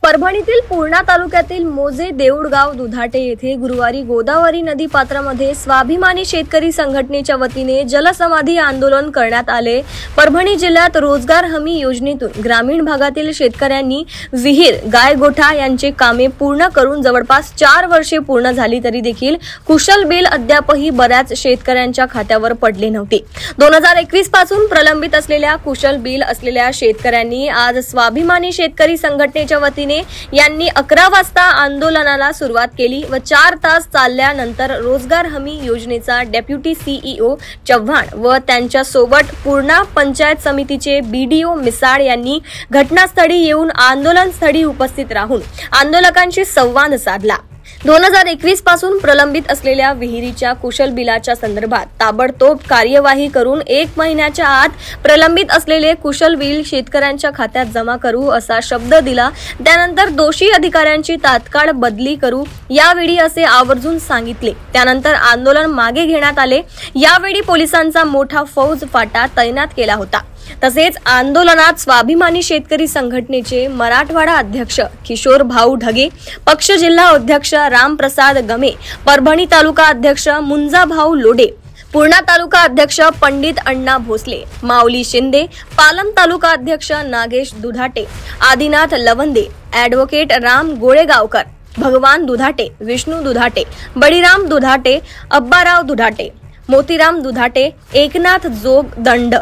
परभणीतील पूर्णा तालुक्यातील मोजे देऊळगाव दुधाटे येथे गुरुवारी गोदावरी नदी पात्रामध्ये स्वाभिमानी शेतकरी संघटनेच्या वतीने जलसमाधी आंदोलन करण्यात आले। परभणी जिल्ह्यात रोजगार हमी योजनेतून ग्रामीण भागातील शेतकऱ्यांनी विहीर, गायगोठा यांचे कामे पूर्ण करून जवळपास 4 वर्षे पूर्ण झाली तरी देखील कुशल बिल अद्यापही बऱ्याच शेतकऱ्यांच्या खात्यावर पडले नव्हते। 2021 पासून प्रलंबित असलेल्या कुशल बिल असलेल्या शेतकऱ्यांनी आज स्वाभिमानी शेतकरी संघटनेच्या वतीने यांनी 11 वाजता आंदोलनाला सुरुवात केली व 4 तास चालल्यानंतर रोजगार हमी योजनेचा डेप्युटी सीईओ चव्हाण व त्यांच्या सोबत पूर्णा पंचायत समितीचे बीडीओ मिसाळ यांनी घटनास्थळी येऊन आंदोलनस्थळी उपस्थित राहून आंदोलकांशी संवाद साधला। 2021 पासून प्रलंबित असलेल्या विहिरीच्या कुशल बिलाच्या संदर्भात ताबडतोब कार्यवाही करून 1 महिन्याच्या आत प्रलंबित असलेले कुशल बिल शेतकऱ्यांच्या खात्यात जमा करू असा शब्द दिला। त्यानंतर दोषी अधिकाऱ्यांची तात्काळ बदली करू यावेळी असे आवर्जून सांगितले। त्यानंतर आंदोलन मागे घेण्यात आले। यावेळी पोलिसांचा मोठा फौज फाटा तैनात केला होता। तसेच आंदोलनात स्वाभिमानी शेतकरी संघटनेचे मराठवाडा अध्यक्ष किशोर भाऊ ढगे, पक्ष जिल्हा अध्यक्ष रामप्रसाद गमे, परभणी तालुका अध्यक्ष मुंजा भाऊ लोडे, पूर्णा तालुका अध्यक्ष पंडित अण्णा भोसले, माऊली शिंदे, पालम तालुका अध्यक्ष नागेश दुधाटे, आदिनाथ लवंदे, ॲडव्होकेट राम गोळेगावकर, भगवान दुधाटे, विष्णू दुधाटे, बळीराम दुधाटे, अब्बाराव दुधाटे, मोतीराम दुधाटे, एकनाथ जोग दंड,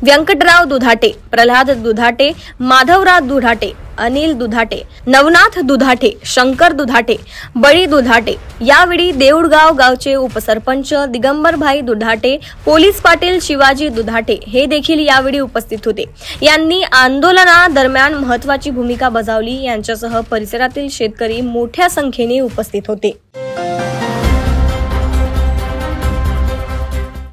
व्यंकटराव दुधाटे, प्रल्हाद दुधाटे, माधवराव दुधाटे, अनिल दुधाटे, नवनाथ दुधाटे, शंकर दुधाटे, बळी दुधाटे। यावेळी देऊळगाव गावचे उपसरपंच दिगंबरभाई दुधाटे, पोलीस पाटील शिवाजी दुधाटे हे देखील यावेळी उपस्थित होते। यांनी आंदोलनादरम्यान महत्त्वाची भूमिका बजावली। यांच्यासह परिसरातील शेतकरी मोठ्या संख्येने उपस्थित होते।